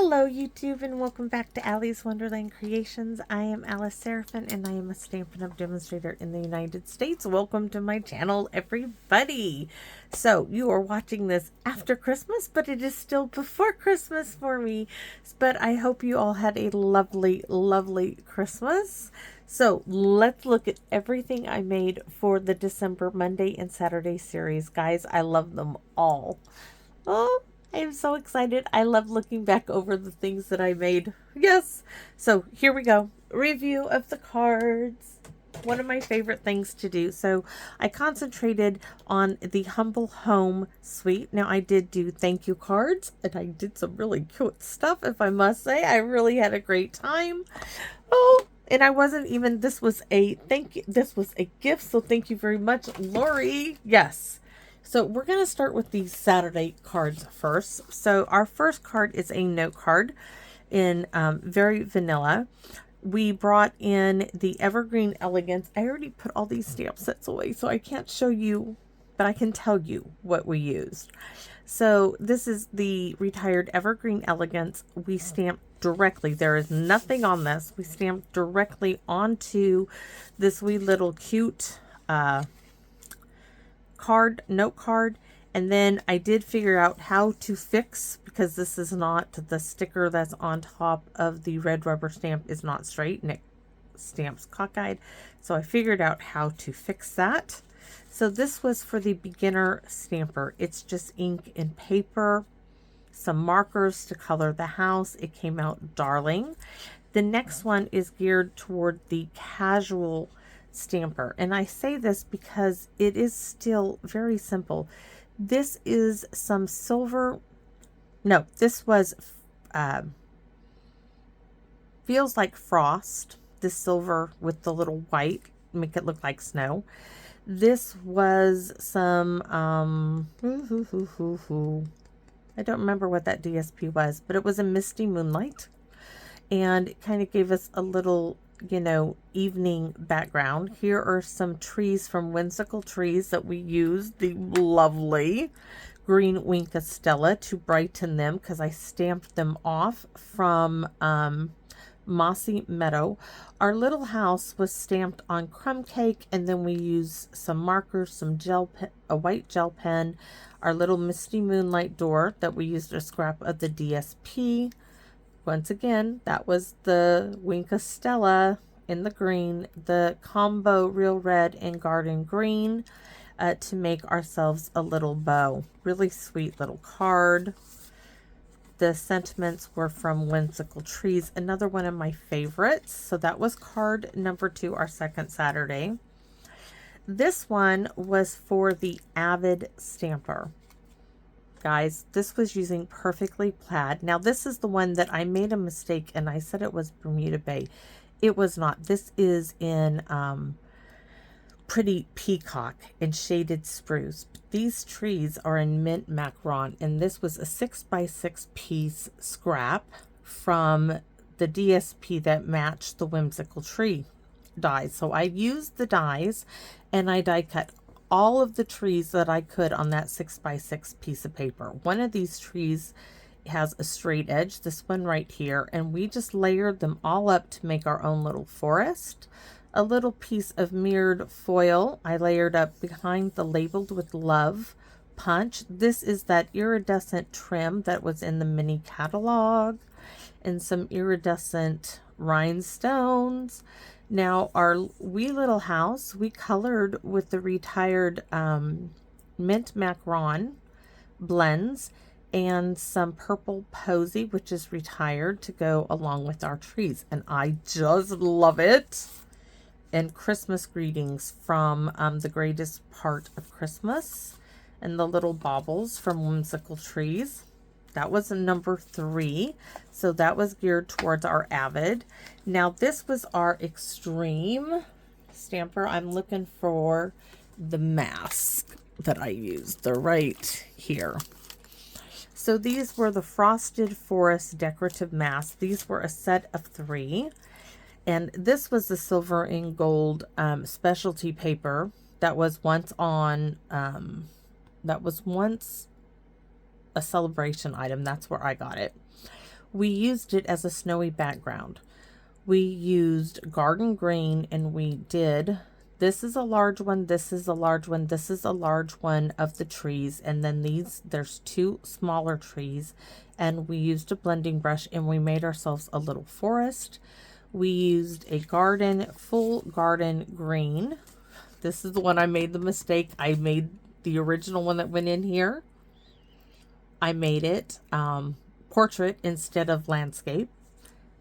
Hello YouTube and welcome back to Allie's Wonderland Creations. I am Alice Seraphin and I am a Stampin' Up! Demonstrator in the United States. Welcome to my channel, everybody. So you are watching this after Christmas, but it is still before Christmas for me. But I hope you all had a lovely, lovely Christmas. So let's look at everything I made for the December Monday and Saturday series. Guys, I love them all. Oh, I am so excited. I love looking back over the things that I made. Yes. So here we go. Review of the cards. One of my favorite things to do. So I concentrated on the Humble Home Suite. Now I did do thank you cards and I did some really cute stuff, if I must say. I really had a great time. Oh, and I wasn't even, this was a thank you. This was a gift. So thank you very much, Lori. Yes. So we're going to start with these Saturday cards first. So our first card is a note card in very vanilla. We brought in the Evergreen Elegance. I already put all these stamp sets away, so I can't show you, but I can tell you what we used. So this is the Retired Evergreen Elegance. We stamped directly. There is nothing on this. We stamped directly onto this wee little cute note card, and then I did figure out how to fix, because this is not, the sticker that's on top of the red rubber stamp is not straight and it stamps cockeyed, so I figured out how to fix that. So this was for the beginner stamper. It's just ink and paper, some markers to color the house. It came out darling. The next one is geared toward the casual stamper, and I say this because it is still very simple. This is some silver, no, this was feels like frost, this silver with the little white, make it look like snow. This was some I don't remember what that DSP was, but it was a Misty Moonlight, and it kind of gave us a little, you know, evening background. Here are some trees from Whimsical Trees that we used the lovely green Winka Stella to brighten them, because I stamped them off from Mossy Meadow. Our little house was stamped on crumb cake, and then we used some markers, some gel pen, a white gel pen, our little Misty Moonlight door that we used a scrap of the DSP. Once again, that was the Winka Stella in the green, the combo Real Red and Garden Green to make ourselves a little bow. Really sweet little card. The sentiments were from Whimsical Trees, another one of my favorites. So that was card number 2, our second Saturday. This one was for the Avid Stamper. Guys, this was using Perfectly Plaid. Now, this is the one that I made a mistake and I said it was Bermuda Bay. It was not. This is in Pretty Peacock and Shaded Spruce. These trees are in Mint Macaron, and this was a 6x6 piece scrap from the DSP that matched the Whimsical Tree dies. So I used the dies and I die cut all of the trees that I could on that 6x6 piece of paper. One of these trees has a straight edge, this one right here, and we just layered them all up to make our own little forest. A little piece of mirrored foil I layered up behind the Labeled with Love punch. This is that iridescent trim that was in the mini catalog, and some iridescent rhinestones. Now, our wee little house, we colored with the Retired Mint Macaron blends and some purple posy, which is retired, to go along with our trees. And I just love it. And Christmas greetings from The Greatest Part of Christmas, and the little baubles from Whimsical Trees. That was a number 3. So that was geared towards our Avid. Now this was our Extreme stamper. I'm looking for the mask that I used. They're right here. So these were the Frosted Forest decorative masks. These were a set of 3. And this was the silver and gold specialty paper that was once on, that was once a celebration item. That's where I got it. We used it as a snowy background. We used garden green, and we did, this is a large one, this is a large one, this is a large one of the trees, and then there's two smaller trees, and we used a blending brush and we made ourselves a little forest. We used a full garden green. This is the one I made the mistake. I made the original one that went in here. I made it portrait instead of landscape.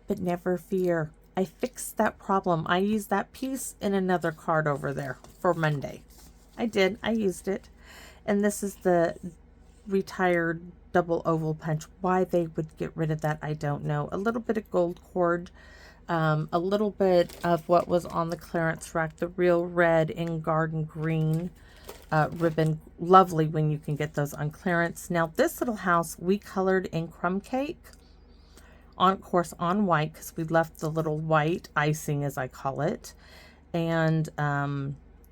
But never fear, I fixed that problem. I used that piece in another card over there for Monday. I did. I used it. And this is the retired double oval punch. Why they would get rid of that, I don't know. A little bit of gold cord. A little bit of what was on the clearance rack. The real red and garden green ribbon. Lovely when you can get those on clearance. Now this little house we colored in crumb cake. Of course on white, because we left the little white icing, as I call it, and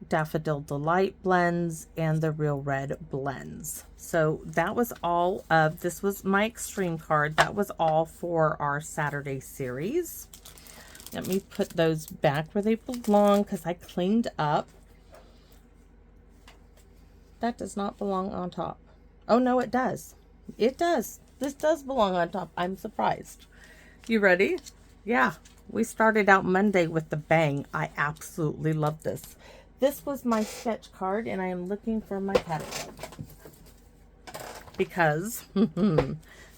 Daffodil Delight blends and the Real Red blends. So that was all of, this was my extreme card. That was all for our Saturday series. Let me put those back where they belong, because I cleaned up. That does not belong on top. Oh no, it does. It does. This does belong on top. I'm surprised. You ready? Yeah, we started out Monday with the bang. I absolutely love this. This was my sketch card, and I am looking for my catalog. Because,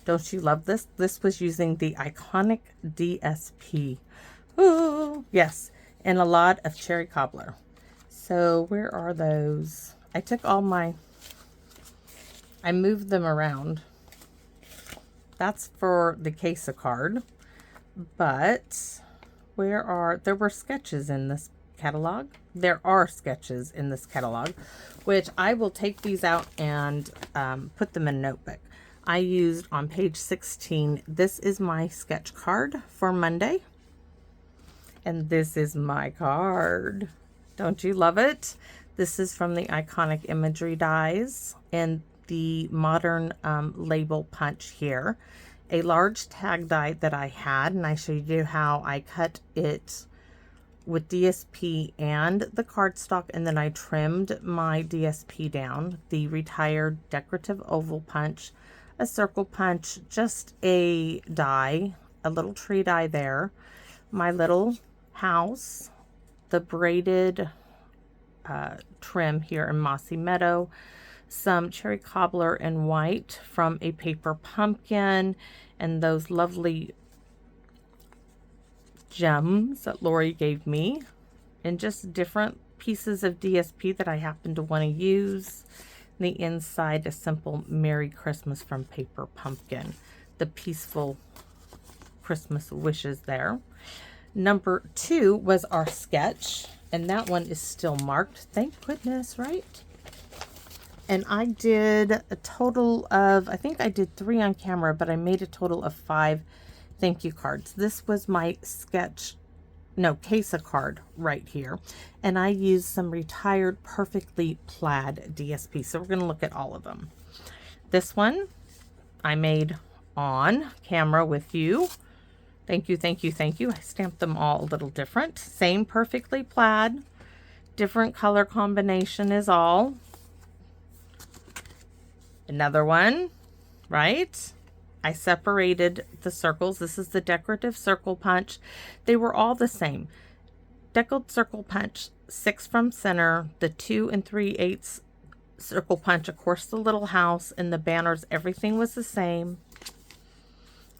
don't you love this? This was using the iconic DSP. Ooh, yes, and a lot of cherry cobbler. So where are those? I took all my, I moved them around. That's for the Casa card. But there were sketches in this catalog. There are sketches in this catalog, which I will take these out and put them in a notebook. I used on page 16, this is my sketch card for Monday. And this is my card. Don't you love it? This is from the Iconic Imagery dies and the modern label punch here. A large tag die that I had, and I showed you how I cut it with DSP and the cardstock, and then I trimmed my DSP down. The retired decorative oval punch, a circle punch, just a die, a little tree die there, my little house, the braided trim here in Mossy Meadow, some cherry cobbler in white from a paper pumpkin, and those lovely gems that Lori gave me, and just different pieces of DSP that I happen to want to use. The inside, a simple Merry Christmas from paper pumpkin, the peaceful Christmas wishes there. Number 2 was our sketch, and that one is still marked, thank goodness, right? And I did a total of, I think I did 3 on camera, but I made a total of 5 thank you cards. This was my Casa card right here. And I used some retired perfectly plaid DSP. So we're going to look at all of them. This one I made on camera with you. Thank you, thank you, thank you. I stamped them all a little different. Same perfectly plaid. Different color combination is all. Another one, right? I separated the circles. This is the decorative circle punch. They were all the same. Deckled circle punch, 6 from center, the 2 3/8 circle punch, of course, the little house and the banners, everything was the same.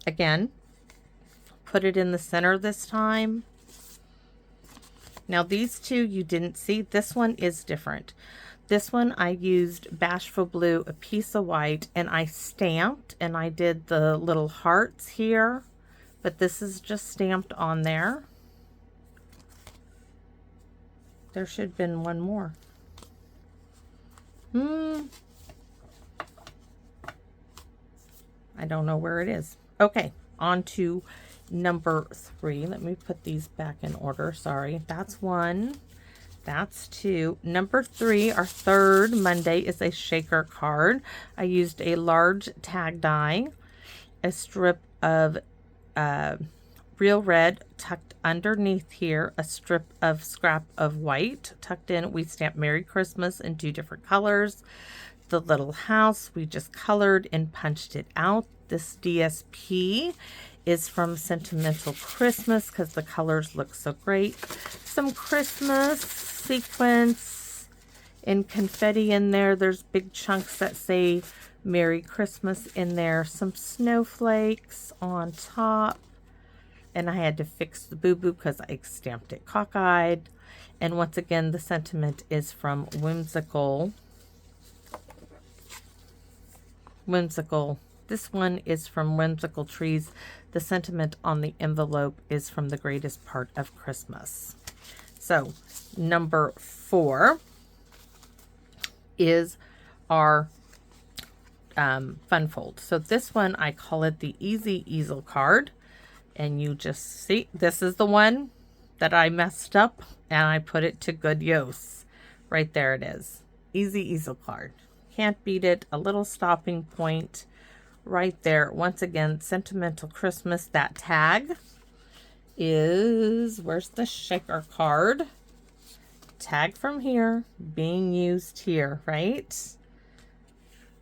Again, put it in the center this time. Now these two you didn't see. This one is different. This one I used Bashful Blue, a piece of white, and I stamped, and I did the little hearts here, but this is just stamped on there. There should have been one more. I don't know where it is. Okay, on to number 3. Let me put these back in order. Sorry, that's 1. That's 2. Number 3, our third Monday, is a shaker card. I used a large tag die, a strip of real red tucked underneath here, a strip of scrap of white tucked in. We stamped Merry Christmas in 2 different colors. The little house, we just colored and punched it out. This DSP is from Sentimental Christmas because the colors look so great. Some Christmas sequins and confetti in there. There's big chunks that say Merry Christmas in there. Some snowflakes on top. And I had to fix the boo-boo because I stamped it cockeyed. And once again, the sentiment is from Whimsical. This one is from Whimsical Trees. The sentiment on the envelope is from The Greatest Part of Christmas. So, number 4 is our fun fold. So this one, I call it the Easy Easel card. And you just see, this is the one that I messed up and I put it to good use. Right there it is. Easy Easel card. Can't beat it. A little stopping point right there. Once again, Sentimental Christmas. That tag is, where's the shaker card? Tag from here being used here, right?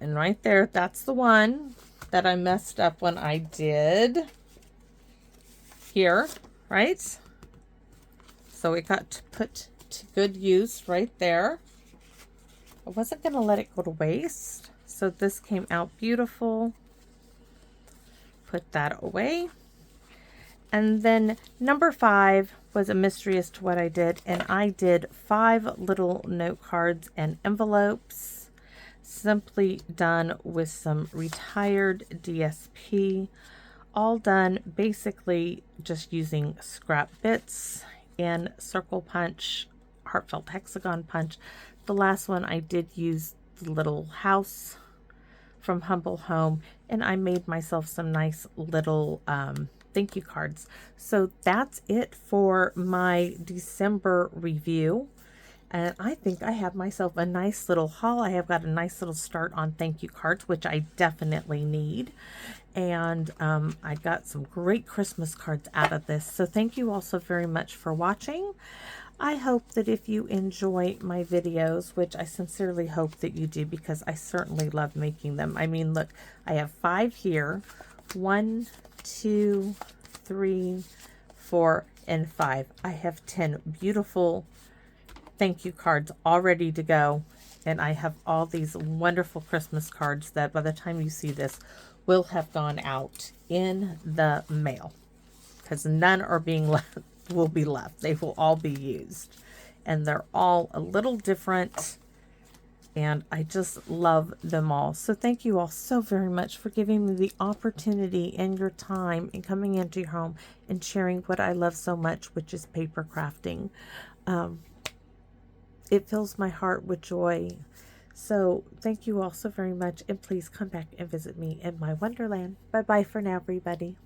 And right there, that's the one that I messed up when I did here, right? So it got put to good use right there. I wasn't going to let it go to waste. So this came out beautiful. Put that away. And then number 5 was a mystery as to what I did. And I did 5 little note cards and envelopes. Simply done with some retired DSP. All done basically just using scrap bits and circle punch, heartfelt hexagon punch. The last one I did use the little house from Humble Home, and I made myself some nice little thank you cards. So that's it for my December review. And I think I have myself a nice little haul. I have got a nice little start on thank you cards, which I definitely need. And I got some great Christmas cards out of this. So thank you all so very much for watching. I hope that if you enjoy my videos, which I sincerely hope that you do, because I certainly love making them. I mean, look, I have 5 here. 1, 2, 3, 4, and 5. I have 10 beautiful thank you cards all ready to go. And I have all these wonderful Christmas cards that by the time you see this will have gone out in the mail. Because none are being left, will be left. They will all be used. And they're all a little different. And I just love them all. So thank you all so very much for giving me the opportunity and your time and coming into your home and sharing what I love so much, which is paper crafting. It fills my heart with joy. So thank you all so very much. And please come back and visit me in my wonderland. Bye-bye for now, everybody.